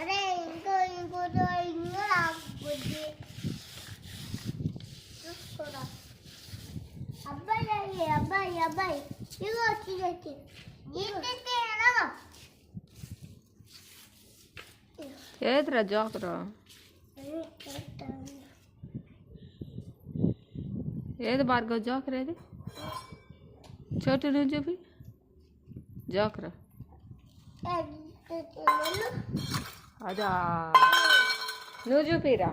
అరే ఇంకో ఇంకా బుద్ధి చూసుకోరా. అబ్బాయి ఇగో వచ్చి ఏదిరా జోకరా? ఏది భార్గవ్ జోకర్? ఏది చోటు నువ్వు చూపి జోకరా? అదా నువ్వు చూపిరా.